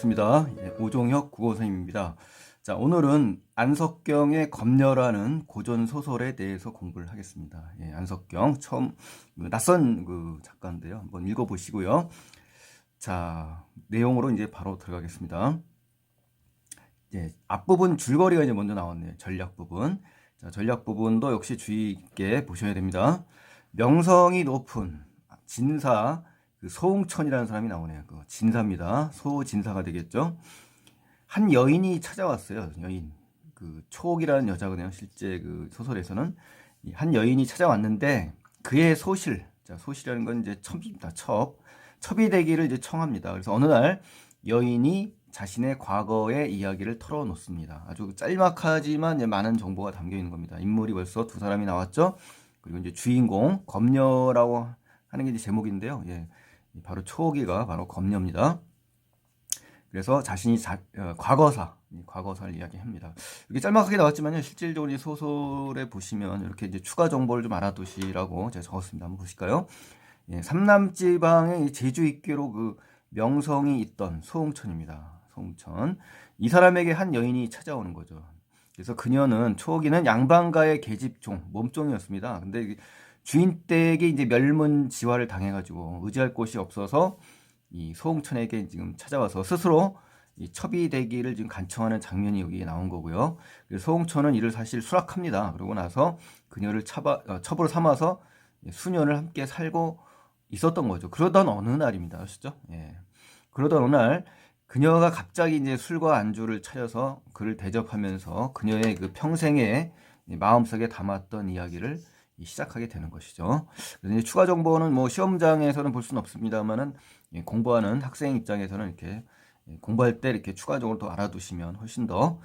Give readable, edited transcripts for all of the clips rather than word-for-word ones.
반갑습니다. 오종혁 국어선생님입니다. 자, 오늘은 안석경의 검녀라는 고전 소설에 대해서 공부를 하겠습니다. 안석경 처음 낯선 작가인데요. 한번 읽어보시고요. 자, 내용으로 이제 바로 들어가겠습니다. 앞부분 줄거리가 이제 먼저 나왔네요. 전략 부분. 자, 전략 부분도 역시 주의 있게 보셔야 됩니다. 명성이 높은 진사 소홍천이라는 사람이 나오네요. 진사입니다. 소진사가 되겠죠. 한 여인이 찾아왔어요. 여인. 초옥이라는 여자거든요. 실제 소설에서는 한 여인이 찾아왔는데 그의 소실. 자, 소실이라는 건 이제 첩입니다. 첩이 되기를 이제 청합니다. 그래서 어느 날 여인이 자신의 과거의 이야기를 털어놓습니다. 아주 짤막하지만 이제 많은 정보가 담겨 있는 겁니다. 인물이 벌써 두 사람이 나왔죠. 그리고 이제 주인공 검녀라고 하는 게 이제 제목인데요. 바로 초기가 바로 검녀입니다. 그래서 자신이 과거사를 이야기합니다. 이게 짤막하게 나왔지만요. 실질적으로 이 소설에 보시면 이렇게 이제 추가 정보를 좀 알아두시라고 제가 적었습니다. 한번 보실까요? 삼남지방의 제주 입계로 명성이 있던 소홍천입니다. 소홍천. 이 사람에게 한 여인이 찾아오는 거죠. 그래서 그녀는 초기는 양반가의 계집종, 몸종이었습니다. 근데 주인 댁에 이제 멸문지화를 당해가지고 의지할 곳이 없어서 이 소홍천에게 지금 찾아와서 스스로 이 첩이 되기를 지금 간청하는 장면이 여기에 나온 거고요. 그래서 소홍천은 이를 사실 수락합니다. 그러고 나서 그녀를 첩으로 삼아서 수년을 함께 살고 있었던 거죠. 그러던 어느 날입니다. 아시죠? 그러던 어느 날 그녀가 갑자기 이제 술과 안주를 차려서 그를 대접하면서 그녀의 평생의 마음속에 담았던 이야기를 시작하게 되는 것이죠. 그래서 이제 추가 정보는 뭐 시험장에서는 볼 수는 없습니다만은 공부하는 학생 입장에서는 이렇게 공부할 때 이렇게 추가적으로 더 알아두시면 훨씬 더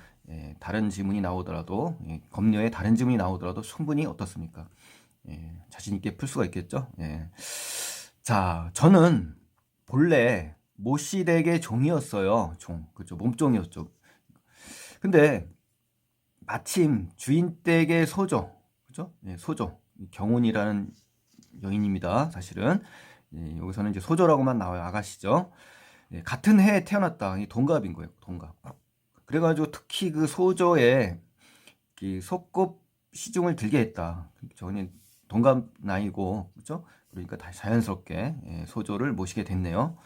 다른 지문이 나오더라도 검녀의 다른 지문이 나오더라도 충분히 어떻습니까? 자신 있게 풀 수가 있겠죠. 자, 저는 본래 모씨댁의 종이었어요. 그렇죠. 몸종이었죠. 근데 마침 주인 댁의 소조, 그죠? 소조. 경운이라는 여인입니다. 사실은 여기서는 이제 소조라고만 나와요. 아가씨죠. 같은 해에 태어났다. 동갑인 거예요. 동갑. 그래가지고 특히 소조의 소꿉 시중을 들게 했다. 저는 동갑 나이고, 그렇죠? 그러니까 다시 자연스럽게 소조를 모시게 됐네요.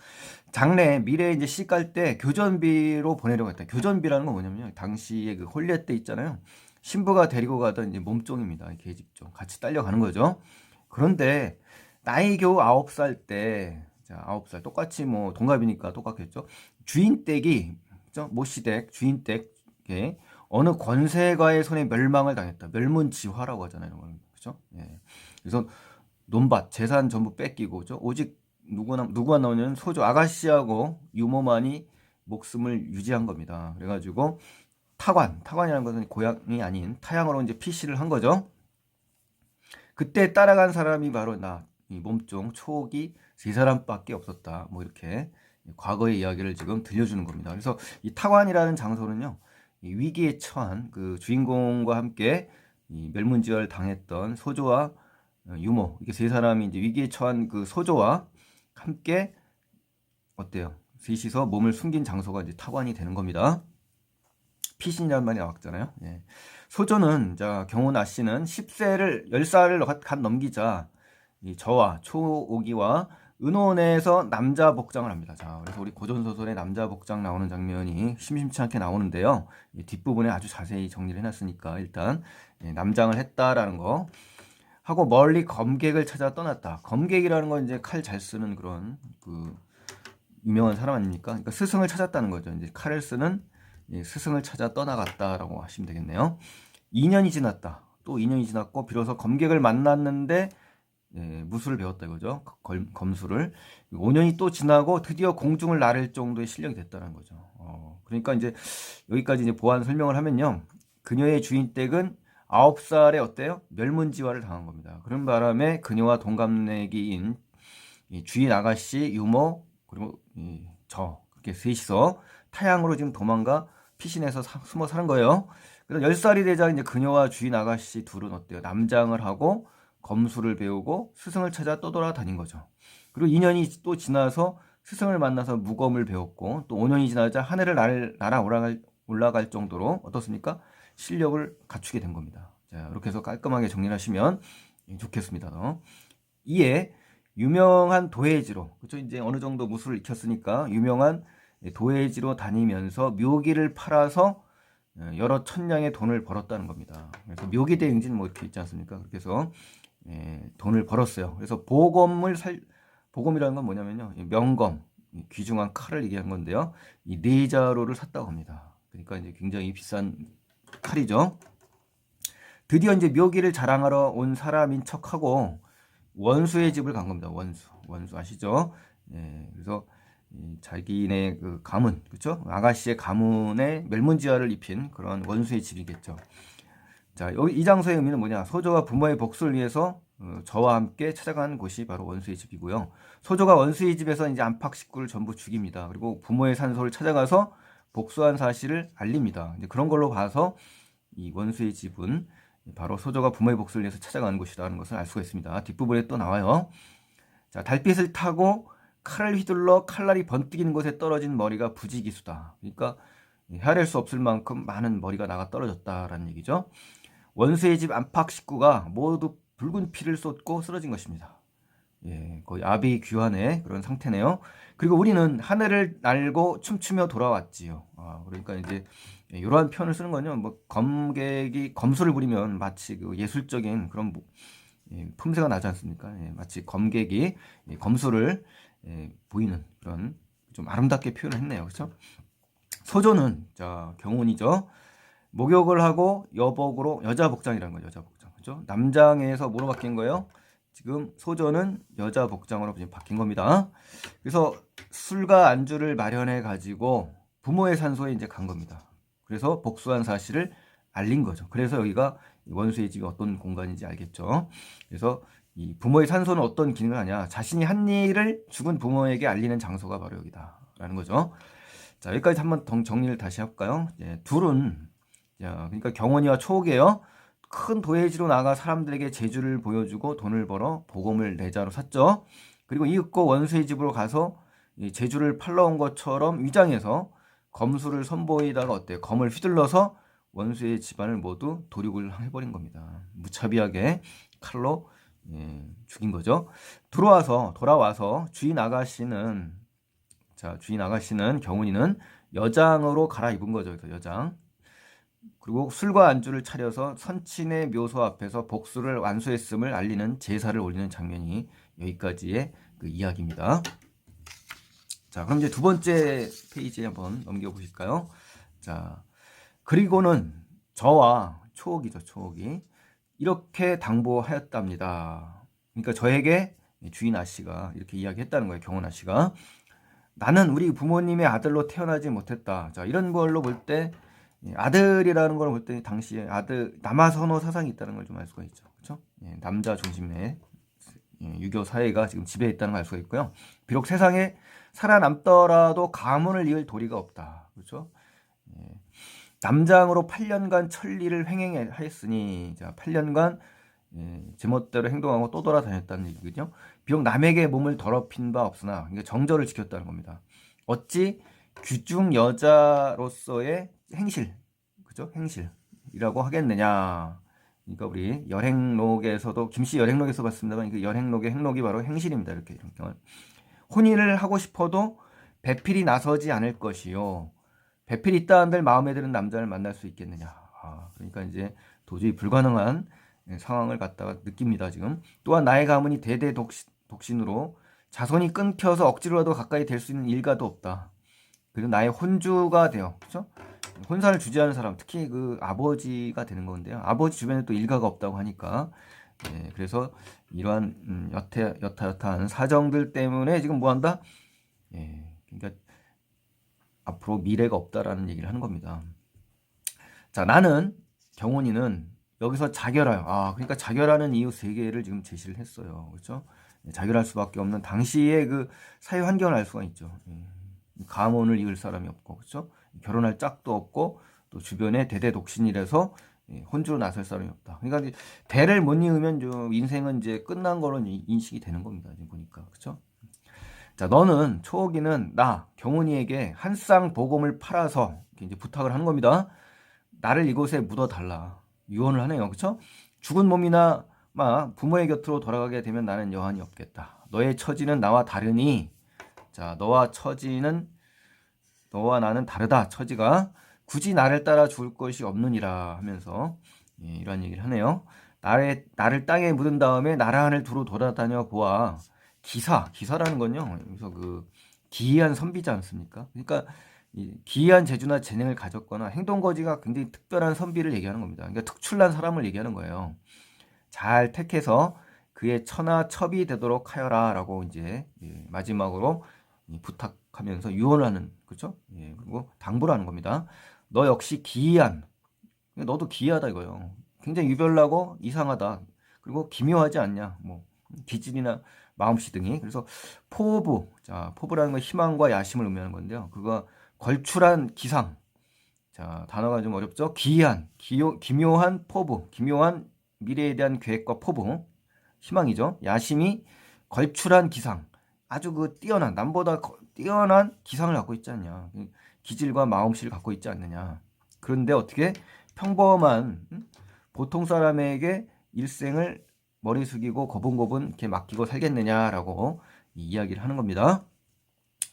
장래 미래에 이제 시집 갈 때 교전비로 보내려고 했다. 교전비라는 건 뭐냐면요. 당시에 혼례 때 있잖아요. 신부가 데리고 가던 이제 몸종입니다. 계집종. 같이 딸려가는 거죠. 그런데 나이 겨우 9살 때, 자, 9살 똑같이 뭐 동갑이니까 똑같겠죠. 주인 댁이, 그죠? 모시댁, 주인 댁에 어느 권세가의 손에 멸망을 당했다. 멸문지화라고 하잖아요. 그죠? 그래서 논밭, 재산 전부 뺏기고, 그죠? 오직 누구가 나오냐면 소조 아가씨하고 유모만이 목숨을 유지한 겁니다. 그래가지고 타관이라는 것은 고향이 아닌 타향으로 이제 피시를 한 거죠. 그때 따라간 사람이 바로 이 몸종 초기 세 사람밖에 없었다. 뭐 이렇게 과거의 이야기를 지금 들려주는 겁니다. 그래서 이 타관이라는 장소는요, 이 위기에 처한 주인공과 함께 이 멸문지화를 당했던 소조와 유모 이렇게 세 사람이 이제 위기에 처한 소조와 함께 어때요? 셋이서 몸을 숨긴 장소가 이제 타관이 되는 겁니다. 피신이라는 말이 나왔잖아요. 소조는 경훈 아씨는 10살을 갓 넘기자 저와 초오기와 은혼에서 남자 복장을 합니다. 자, 그래서 우리 고전 소설에 남자 복장 나오는 장면이 심심치 않게 나오는데요. 뒷부분에 아주 자세히 정리를 해놨으니까 일단 남장을 했다라는 거 하고 멀리 검객을 찾아 떠났다. 검객이라는 건 이제 칼 잘 쓰는 그런 유명한 사람 아닙니까? 그러니까 스승을 찾았다는 거죠. 이제 칼을 쓰는 스승을 찾아 떠나갔다라고 하시면 되겠네요. 2년이 지났다. 또 2년이 지났고 비로소 검객을 만났는데 무술을 배웠다 이거죠. 검술을. 5년이 또 지나고 드디어 공중을 나를 정도의 실력이 됐다는 거죠. 그러니까 이제 여기까지 이제 보완 설명을 하면요. 그녀의 주인 댁은 9살에 어때요? 멸문지화를 당한 겁니다. 그런 바람에 그녀와 동갑내기인 주인 아가씨, 유모, 그리고 그렇게 셋이서 타향으로 지금 도망가 피신해서 숨어 사는 거예요. 그래서 10살이 되자 이제 그녀와 주인 아가씨 둘은 어때요? 남장을 하고 검술을 배우고 스승을 찾아 떠돌아다닌 거죠. 그리고 2년이 또 지나서 스승을 만나서 무검을 배웠고 또 5년이 지나자 하늘을 날아 올라갈 정도로 어떻습니까? 실력을 갖추게 된 겁니다. 자, 이렇게 해서 깔끔하게 정리를 하시면 좋겠습니다. 이에 유명한 도해지로, 그렇죠? 이제 어느 정도 무술을 익혔으니까 유명한 도해지로 다니면서 묘기를 팔아서 여러 천냥의 돈을 벌었다는 겁니다. 그래서 묘기대 응진 뭐 이렇게 있지 않습니까? 그렇게 해서 돈을 벌었어요. 그래서 보검이라는 건 뭐냐면요, 명검, 귀중한 칼을 얘기한 건데요, 이 4자루를 샀다고 합니다. 그러니까 이제 굉장히 비싼 칼이죠. 드디어 이제 묘기를 자랑하러 온 사람인 척하고 원수의 집을 간 겁니다. 원수 아시죠? 그래서 자기네 그 가문, 그렇죠? 아가씨의 가문에 멸문지화를 입힌 그런 원수의 집이겠죠. 자, 여기 이 장소의 의미는 뭐냐? 소조가 부모의 복수를 위해서 저와 함께 찾아간 곳이 바로 원수의 집이고요. 소조가 원수의 집에서 이제 안팎 식구를 전부 죽입니다. 그리고 부모의 산소를 찾아가서 복수한 사실을 알립니다. 이제 그런 걸로 봐서 이 원수의 집은 바로 소조가 부모의 복수를 위해서 찾아간 곳이라는 것을 알 수가 있습니다. 뒷부분에 또 나와요. 자, 달빛을 타고 칼을 휘둘러 칼날이 번뜩이는 곳에 떨어진 머리가 부지기수다. 그러니까 헤아릴 수 없을 만큼 많은 머리가 나가 떨어졌다라는 얘기죠. 원수의 집 안팎 식구가 모두 붉은 피를 쏟고 쓰러진 것입니다. 거의 아비 귀환의 그런 상태네요. 그리고 우리는 하늘을 날고 춤추며 돌아왔지요. 그러니까 이제 이러한 표현을 쓰는 건요, 뭐 검객이 검술을 부리면 마치 그 예술적인 그런 품새가 나지 않습니까? 마치 검객이 검술을 보이는 그런 좀 아름답게 표현을 했네요. 그렇죠? 소조는 자 경운이죠. 목욕을 하고 여복으로 여자 복장이라는 거예요. 여자 복장. 그렇죠? 남장에서 뭐로 바뀐 거예요? 지금 소조는 여자 복장으로 바뀐 겁니다. 그래서 술과 안주를 마련해 가지고 부모의 산소에 이제 간 겁니다. 그래서 복수한 사실을 알린 거죠. 그래서 여기가 원수의 집이 어떤 공간인지 알겠죠. 그래서 이 부모의 산소는 어떤 기능을 하냐? 자신이 한 일을 죽은 부모에게 알리는 장소가 바로 여기다라는 거죠. 자, 여기까지 한번 정리를 다시 해볼까요? 둘은 그러니까 경원이와 초옥이에요. 큰 도회지로 나가 사람들에게 재주를 보여주고 돈을 벌어 보검을 4자로 샀죠. 그리고 이윽고 원수의 집으로 가서 재주를 팔러 온 것처럼 위장해서 검술을 선보이다가 어때요? 검을 휘둘러서 원수의 집안을 모두 도륙을 해버린 겁니다. 무차비하게 칼로 죽인 거죠. 돌아와서 주인 아가씨는 경운이는 여장으로 갈아입은 거죠. 그래서 여장. 그리고 술과 안주를 차려서 선친의 묘소 앞에서 복수를 완수했음을 알리는 제사를 올리는 장면이 여기까지의 그 이야기입니다. 자, 그럼 이제 두 번째 페이지에 한번 넘겨보실까요? 자, 그리고는 저와 초옥이 이렇게 당부하였답니다. 그러니까 저에게 주인 아씨가 이렇게 이야기했다는 거예요. 경원 아씨가. 나는 우리 부모님의 아들로 태어나지 못했다. 자, 이런 걸로 볼 때 아들이라는 걸 볼 때 당시에 남아 선호 사상이 있다는 걸 좀 알 수가 있죠. 그렇죠? 남자 중심의 유교 사회가 지금 지배했다는 걸 알 수가 있고요. 비록 세상에 살아남더라도 가문을 이을 도리가 없다. 그렇죠? 남장으로 8년간 천리를 횡행하였으니, 자, 8년간 제멋대로 행동하고 또 돌아다녔다는 얘기죠. 비록 남에게 몸을 더럽힌 바 없으나, 그러니까 정절을 지켰다는 겁니다. 어찌 귀중 여자로서의 행실, 그죠? 행실이라고 하겠느냐. 그러니까 우리 열행록에서도 김씨 열행록에서 봤습니다만 그 열행록의 행록이 바로 행실입니다. 이렇게 혼인을 하고 싶어도 배필이 나서지 않을 것이요. 배필이 있다 한들 마음에 드는 남자를 만날 수 있겠느냐. 그러니까 이제 도저히 불가능한 상황을 갖다가 느낍니다. 지금 또한 나의 가문이 대대 독신으로 자손이 끊겨서 억지로라도 가까이 될 수 있는 일가도 없다. 그리고 나의 혼주가 되어, 그렇죠? 혼사를 주재하는 사람, 특히 그 아버지가 되는 건데요. 아버지 주변에 또 일가가 없다고 하니까, 그래서 이러한 여타여타한 사정들 때문에 지금 뭐한다? 그러니까 앞으로 미래가 없다라는 얘기를 하는 겁니다. 자, 나는 경훈이는 여기서 자결하여, 그러니까 자결하는 이유 3개를 지금 제시를 했어요. 그렇죠? 자결할 수밖에 없는 당시의 그 사회 환경을 알 수가 있죠. 가문을 이을 사람이 없고, 그렇죠? 결혼할 짝도 없고, 또 주변에 대대 독신이라서 혼주로 나설 사람이 없다. 그러니까 대를 못 이으면 인생은 이제 끝난 거로 인식이 되는 겁니다. 지금 보니까, 그렇죠? 자, 너는 초옥이는 나 경훈이에게 한 쌍 보검을 팔아서 이렇게 이제 부탁을 하는 겁니다. 나를 이곳에 묻어달라. 유언을 하네요. 그렇죠? 죽은 몸이나 부모의 곁으로 돌아가게 되면 나는 여한이 없겠다. 너의 처지는 나와 다르니, 자, 너와 나는 다르다. 처지가 굳이 나를 따라 죽을 것이 없느니라 하면서 이러한 얘기를 하네요. 나를 땅에 묻은 다음에 나라 안을 두루 돌아다녀 보아. 기사라는 건요. 여기서 그 기이한 선비지 않습니까? 그러니까 이 기이한 재주나 재능을 가졌거나 행동거지가 굉장히 특별한 선비를 얘기하는 겁니다. 그러니까 특출난 사람을 얘기하는 거예요. 잘 택해서 그의 처나 첩이 되도록 하여라라고 이제 마지막으로 부탁하면서 유언을 하는, 그렇죠? 그리고 당부를 하는 겁니다. 너 역시 기이한, 너도 기이하다 이거예요. 굉장히 유별나고 이상하다. 그리고 기묘하지 않냐. 뭐 기질이나 마음씨 등이. 그래서 포부라는 건 희망과 야심을 의미하는 건데요. 그거 걸출한 기상. 자, 단어가 좀 어렵죠? 기묘한 포부, 기묘한 미래에 대한 계획과 포부, 희망이죠. 야심이 걸출한 기상, 아주 그 뛰어난, 남보다 뛰어난 기상을 갖고 있지 않냐. 기질과 마음씨를 갖고 있지 않느냐. 그런데 어떻게 평범한 보통 사람에게 일생을 머리 숙이고 고분고분 이렇게 맡기고 살겠느냐라고 이야기를 하는 겁니다.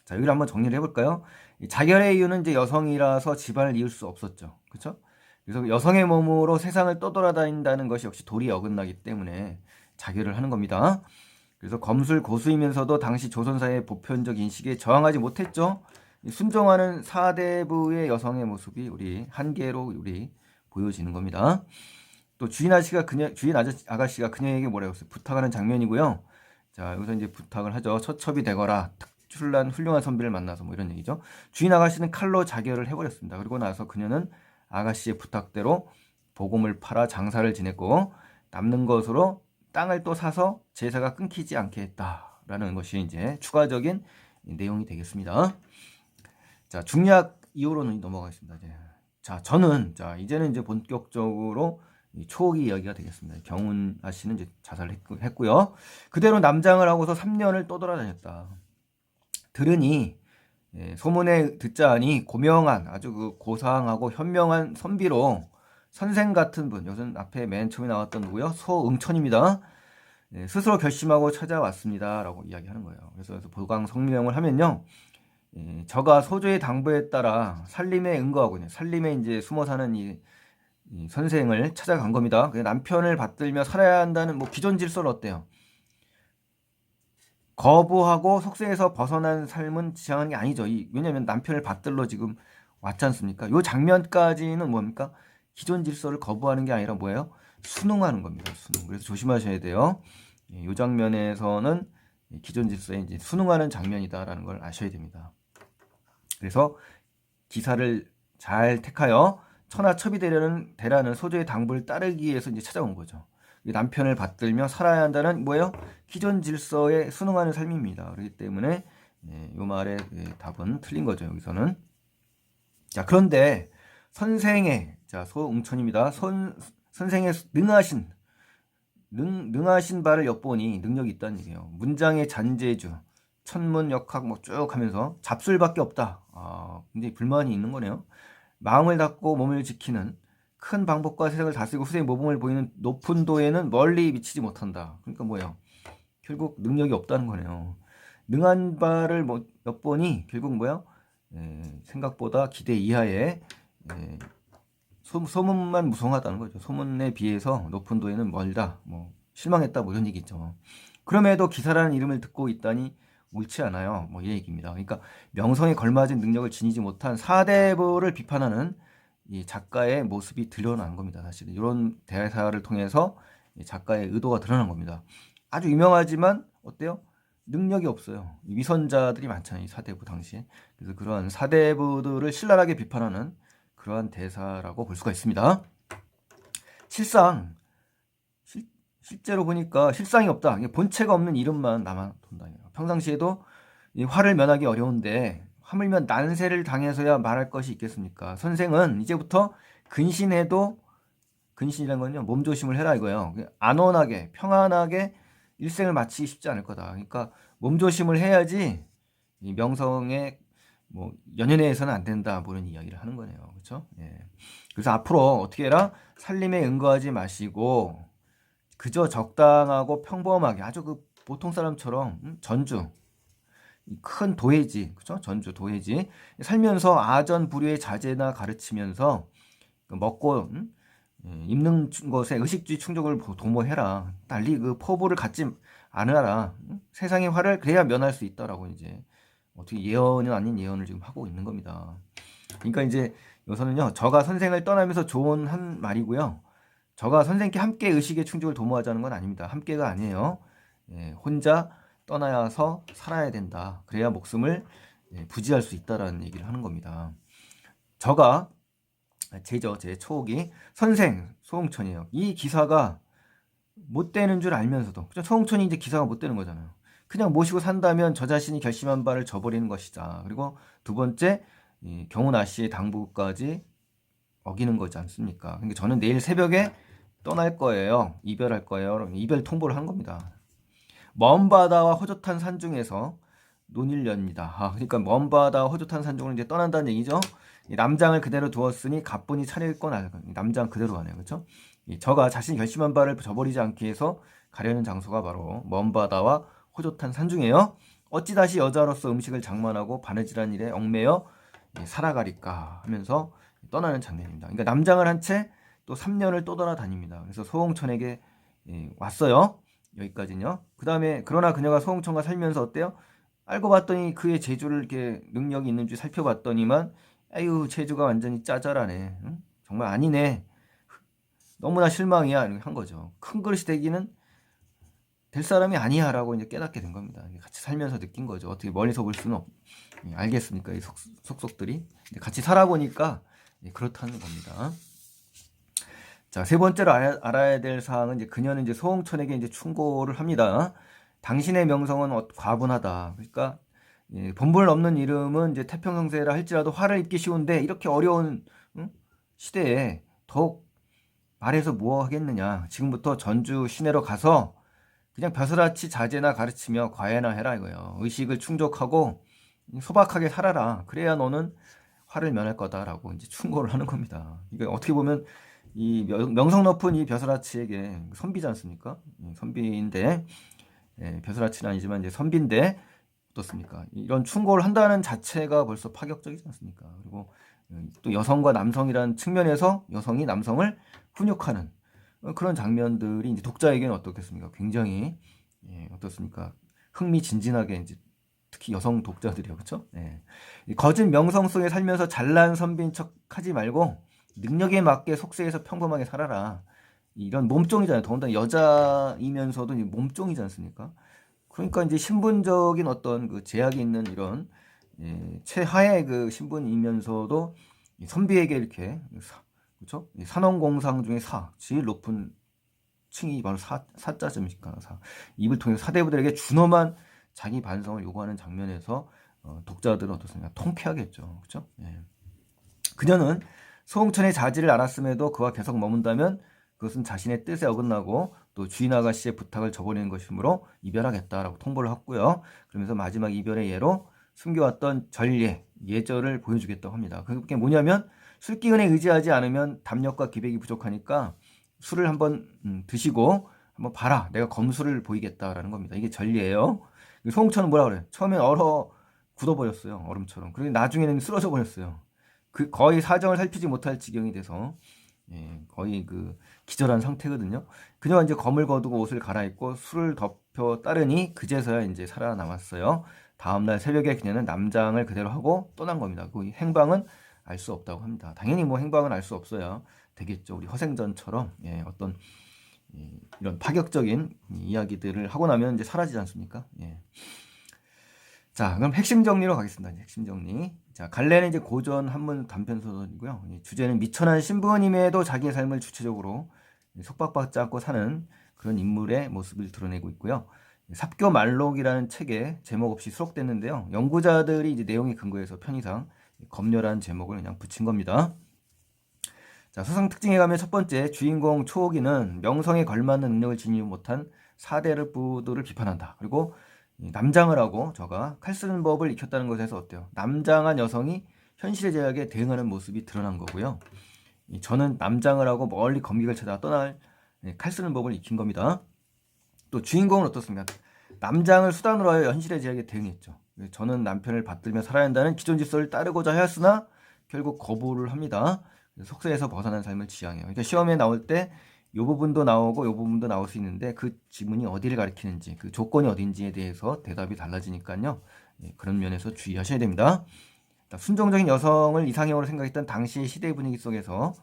자, 여기를 한번 정리를 해볼까요? 자결의 이유는 이제 여성이라서 집안을 이을 수 없었죠. 그렇죠? 그래서 여성의 몸으로 세상을 떠돌아다닌다는 것이 역시 도리에 어긋나기 때문에 자결을 하는 겁니다. 그래서 검술 고수이면서도 당시 조선사의 보편적 인식에 저항하지 못했죠. 순종하는 사대부의 여성의 모습이 우리 한계로 보여지는 겁니다. 또 주인 아가씨가 그녀에게 뭐라고 했어요? 부탁하는 장면이고요. 자, 여기서 이제 부탁을 하죠. 처첩이 되거라. 특출난 훌륭한 선비를 만나서 뭐 이런 얘기죠. 주인 아가씨는 칼로 자결을 해버렸습니다. 그리고 나서 그녀는 아가씨의 부탁대로 보금을 팔아 장사를 지냈고 남는 것으로 땅을 또 사서 제사가 끊기지 않게 했다라는 것이 이제 추가적인 내용이 되겠습니다. 자, 중략 이후로는 넘어가겠습니다. 이제는 이제 본격적으로 초기 이야기가 되겠습니다. 경훈아 씨는 이제 자살했고요. 그대로 남장을 하고서 3년을 떠돌아다녔다. 들으니 소문에 듣자 하니 고명한 아주 그 고상하고 현명한 선비로 선생 같은 분, 여기서는 앞에 맨 처음에 나왔던 누구요? 소응천입니다. 스스로 결심하고 찾아왔습니다. 라고 이야기하는 거예요. 그래서 보강 성명을 하면요. 저가 소조의 당부에 따라 살림에 응거하고 있는, 살림에 이제 숨어 사는 이 선생을 찾아간 겁니다. 남편을 받들며 살아야 한다는 뭐 기존 질서는 어때요? 거부하고 속세에서 벗어난 삶은 지향하는 게 아니죠. 왜냐하면 남편을 받들러 지금 왔지 않습니까? 요 장면까지는 뭡니까? 기존 질서를 거부하는 게 아니라 뭐예요? 순응하는 겁니다. 순응. 그래서 조심하셔야 돼요. 요 장면에서는 기존 질서에 이제 순응하는 장면이다라는 걸 아셔야 됩니다. 그래서 기사를 잘 택하여 처나 첩이 되라는 소조의 당부를 따르기 위해서 이제 찾아온 거죠. 남편을 받들며 살아야 한다는 뭐예요? 기존 질서에 순응하는 삶입니다. 그렇기 때문에 이 말의 답은 틀린 거죠. 여기서는. 자, 그런데 선생의 소응천입니다. 선생의 능하신 바를 엿보니 능력이 있다는 얘기예요. 문장의 잔재주, 천문, 역학 뭐 쭉 하면서 잡술밖에 없다. 굉장히 불만이 있는 거네요. 마음을 닫고 몸을 지키는 큰 방법과 세상을 다스리고 후세의 모범을 보이는 높은 도에는 멀리 미치지 못한다. 그러니까 뭐예요? 결국 능력이 없다는 거네요. 능한 바를 엿보니 결국 뭐예요? 생각보다 기대 이하의 소문만 무성하다는 거죠. 소문에 비해서 높은 도에는 멀다. 뭐 실망했다. 뭐 이런 얘기죠. 그럼에도 기사라는 이름을 듣고 있다니 옳지 않아요. 뭐 이 얘기입니다. 그러니까 명성에 걸맞은 능력을 지니지 못한 사대부를 비판하는 이 작가의 모습이 드러난 겁니다. 사실은 이런 대사를 통해서 작가의 의도가 드러난 겁니다. 아주 유명하지만 어때요? 능력이 없어요. 위선자들이 많잖아요. 이 사대부 당시에. 그래서 그러한 사대부들을 신랄하게 비판하는 그러한 대사라고 볼 수가 있습니다. 실제로 보니까 실상이 없다. 본체가 없는 이름만 남아돈다. 평상시에도 화를 면하기 어려운데 하물며 난세를 당해서야 말할 것이 있겠습니까? 선생은 이제부터 근신이라는 건요, 몸조심을 해라 이거예요. 안온하게 평안하게 일생을 마치기 쉽지 않을 거다. 그러니까 몸조심을 해야지 이 명성에 뭐 연연해서는 안 된다, 뭐 이런 이야기를 하는 거네요. 그렇죠? 예. 그래서 앞으로 어떻게 해라? 살림에 은거하지 마시고 그저 적당하고 평범하게 아주 그 보통 사람처럼 전주 큰 도회지, 그렇죠? 전주 도회지 살면서 아전부류의 자제나 가르치면서 그 먹고 입는 것에 의식주의 충족을 도모해라. 달리 그 포부를 갖지 않으라. 세상의 화를 그래야 면할 수 있다라고 이제 어떻게 예언은 아닌 예언을 지금 하고 있는 겁니다. 그러니까 이제 여기서는요, 저가 선생을 떠나면서 조언한 말이고요. 저가 선생께 함께 의식의 충족을 도모하자는 건 아닙니다. 함께가 아니에요. 예, 혼자 떠나서 살아야 된다. 그래야 목숨을 부지할 수 있다라는 얘기를 하는 겁니다. 저가 제죠, 제 초옥이 선생 소홍천이에요. 이 기사가 못 되는 줄 알면서도, 그죠? 소홍천이 이제 기사가 못 되는 거잖아요. 그냥 모시고 산다면 저 자신이 결심한 바를 저버리는 것이다. 그리고 두 번째, 경훈아 씨의 당부까지 어기는 거지 않습니까? 그러니까 저는 내일 새벽에 떠날 거예요. 이별할 거예요. 이별 통보를 한 겁니다. 먼 바다와 허젓한 산 중에서 논일련입니다. 그러니까 먼 바다와 허젓한 산 중으로 이제 떠난다는 얘기죠. 남장을 그대로 두었으니 가뿐히 차릴 건 알고 남장 그대로 가네요. 그렇죠? 저가 자신이 결심한 바를 저버리지 않기 위해서 가려는 장소가 바로 먼 바다와 호젓한 산중이에요. 어찌 다시 여자로서 음식을 장만하고 바느질한 일에 얽매여 살아가리까 하면서 떠나는 장면입니다. 그러니까 남장을 한 채 또 3년을 또 돌아다닙니다. 그래서 소홍천에게 왔어요. 여기까지는요. 그 다음에 그러나 그녀가 소홍천과 살면서 어때요? 알고 봤더니 그의 재주를 이렇게 능력이 있는지 살펴봤더니만 아유 재주가 완전히 짜잘하네. 응? 정말 아니네. 너무나 실망이야. 이렇게 한 거죠. 큰 그릇이 되기는 될 사람이 아니야 라고 이제 깨닫게 된 겁니다. 같이 살면서 느낀 거죠. 어떻게 멀리서 볼 수는 알겠습니까? 이 속속들이. 같이 살아보니까 그렇다는 겁니다. 자, 세 번째로 알아야 될 사항은 이제 그녀는 이제 소홍천에게 이제 충고를 합니다. 당신의 명성은 과분하다. 그러니까 본분 없는 이름은 이제 태평성세라 할지라도 화를 입기 쉬운데 이렇게 어려운 시대에 더욱 말해서 뭐 하겠느냐. 지금부터 전주 시내로 가서 그냥 벼슬아치 자제나 가르치며 과외나 해라 이거예요. 의식을 충족하고 소박하게 살아라. 그래야 너는 화를 면할 거다라고 이제 충고를 하는 겁니다. 이게 어떻게 보면 이 명성 높은 이 벼슬아치에게 선비지 않습니까? 선비인데 벼슬아치는 아니지만 이제 선비인데 어떻습니까? 이런 충고를 한다는 자체가 벌써 파격적이지 않습니까? 그리고 또 여성과 남성이라는 측면에서 여성이 남성을 훈육하는 그런 장면들이 이제 독자에게는 어떻겠습니까? 굉장히 어떻습니까? 흥미진진하게 이제 특히 여성 독자들이요, 그렇죠? 거짓 명성 속에 살면서 잘난 선비인 척하지 말고 능력에 맞게 속세에서 평범하게 살아라. 이런 몸종이잖아요. 더군다나 여자이면서도 몸종이지 않습니까? 그러니까 이제 신분적인 어떤 그 제약이 있는 이런 최하의 그 신분이면서도 선비에게 이렇게 그렇죠? 산업공상 중에 제일 높은 층이 바로 사자점이니까 입을 통해서 사대부들에게 준엄한 자기 반성을 요구하는 장면에서 독자들은 어떻습니까? 통쾌하겠죠, 그렇죠? 그녀는 소홍천의 자질을 알았음에도 그와 계속 머문다면 그것은 자신의 뜻에 어긋나고 또 주인 아가씨의 부탁을 저버리는 것이므로 이별하겠다라고 통보를 했고요. 그러면서 마지막 이별의 예로 숨겨왔던 전례, 예절을 보여주겠다고 합니다. 그게 뭐냐면 술기운에 의지하지 않으면 담력과 기백이 부족하니까 술을 한번 드시고 한번 봐라. 내가 검술을 보이겠다라는 겁니다. 이게 전례예요. 소홍천은 뭐라 그래? 처음엔 얼어 굳어버렸어요. 얼음처럼. 그리고 나중에는 쓰러져 버렸어요. 그 거의 사정을 살피지 못할 지경이 돼서 거의 그 기절한 상태거든요. 그녀가 이제 검을 거두고 옷을 갈아입고 술을 덮여 따르니 그제서야 이제 살아남았어요. 다음날 새벽에 그녀는 남장을 그대로 하고 떠난 겁니다. 그 행방은 알 수 없다고 합니다. 당연히 뭐 행방은 알 수 없어야 되겠죠. 우리 허생전처럼 어떤 이런 파격적인 이야기들을 하고 나면 이제 사라지지 않습니까? 자, 그럼 핵심 정리로 가겠습니다. 핵심 정리. 자, 갈래는 이제 고전 한문 단편 소설이고요. 주제는 미천한 신부님에도 자기의 삶을 주체적으로 속박받지 않고 사는 그런 인물의 모습을 드러내고 있고요. 삽교 말록이라는 책에 제목 없이 수록됐는데요. 연구자들이 이제 내용에 근거해서 편의상 검열한 제목을 그냥 붙인 겁니다. 자, 소설 특징에 가면 첫 번째, 주인공 초옥이는 명성에 걸맞는 능력을 지니지 못한 사대를 부들을 비판한다. 그리고 남장을 하고 저가 칼 쓰는 법을 익혔다는 것에서 어때요? 남장한 여성이 현실의 제약에 대응하는 모습이 드러난 거고요. 저는 남장을 하고 멀리 검객을 찾아 떠날 칼 쓰는 법을 익힌 겁니다. 또 주인공은 어떻습니까? 남장을 수단으로 하여 현실의 제약에 대응했죠. 저는 남편을 받들며 살아야 한다는 기존 질서를 따르고자 하였으나 결국 거부를 합니다. 속세에서 벗어난 삶을 지향해요. 그러니까 시험에 나올 때 이 부분도 나오고 이 부분도 나올 수 있는데 그 지문이 어디를 가리키는지 그 조건이 어딘지에 대해서 대답이 달라지니까요. 그런 면에서 주의하셔야 됩니다. 순종적인 여성을 이상형으로 생각했던 당시의 시대 분위기 속에서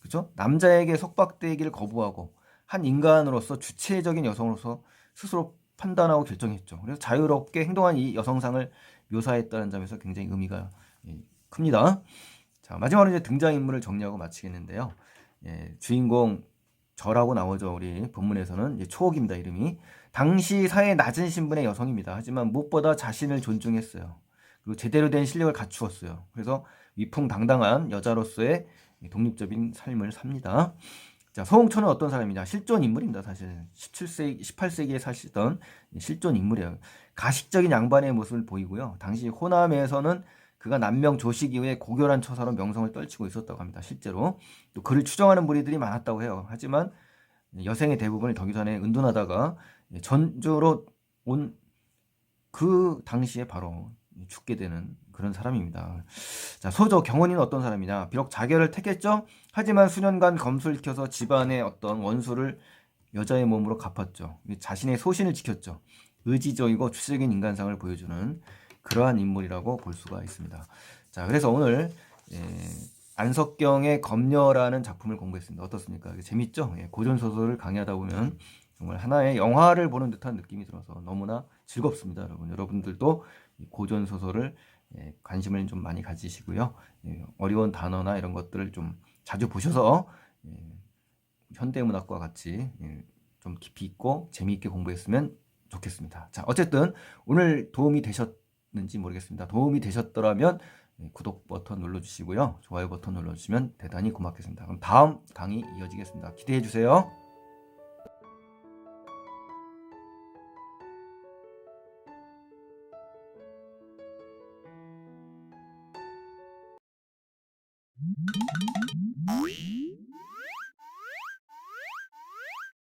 그렇죠? 남자에게 속박되기를 거부하고 한 인간으로서 주체적인 여성으로서 스스로 판단하고 결정했죠. 그래서 자유롭게 행동한 이 여성상을 묘사했다는 점에서 굉장히 의미가 큽니다. 자, 마지막으로 이제 등장인물을 정리하고 마치겠는데요. 주인공 저라고 나오죠. 우리 본문에서는 초옥입니다. 이름이. 당시 사회 낮은 신분의 여성입니다. 하지만 무엇보다 자신을 존중했어요. 그리고 제대로 된 실력을 갖추었어요. 그래서 위풍당당한 여자로서의 독립적인 삶을 삽니다. 자, 서홍천은 어떤 사람이냐? 실존 인물입니다. 사실 17세기, 18세기에 사시던 실존 인물이에요. 가식적인 양반의 모습을 보이고요. 당시 호남에서는 그가 남명 조식 이후에 고결한 처사로 명성을 떨치고 있었다고 합니다. 실제로 또 그를 추종하는 무리들이 많았다고 해요. 하지만 여생의 대부분을 덕유산에 은둔하다가 전주로 온 그 당시에 바로 죽게 되는 그런 사람입니다. 자, 소조 경원이는 어떤 사람이냐? 비록 자결을 택했죠. 하지만 수년간 검술을 켜서 집안의 어떤 원수를 여자의 몸으로 갚았죠. 자신의 소신을 지켰죠. 의지적이고 추적인 인간상을 보여주는 그러한 인물이라고 볼 수가 있습니다. 자, 그래서 오늘 안석경의 검녀라는 작품을 공부했습니다. 어떻습니까? 재밌죠? 고전 소설을 강의하다 보면 정말 하나의 영화를 보는 듯한 느낌이 들어서 너무나 즐겁습니다, 여러분. 여러분들도 고전 소설을 관심을 좀 많이 가지시고요. 어려운 단어나 이런 것들을 좀 자주 보셔서 현대문학과 같이 좀 깊이 있고 재미있게 공부했으면 좋겠습니다. 자, 어쨌든 오늘 도움이 되셨는지 모르겠습니다. 도움이 되셨더라면 구독 버튼 눌러주시고요. 좋아요 버튼 눌러주시면 대단히 고맙겠습니다. 그럼 다음 강의 이어지겠습니다. 기대해 주세요.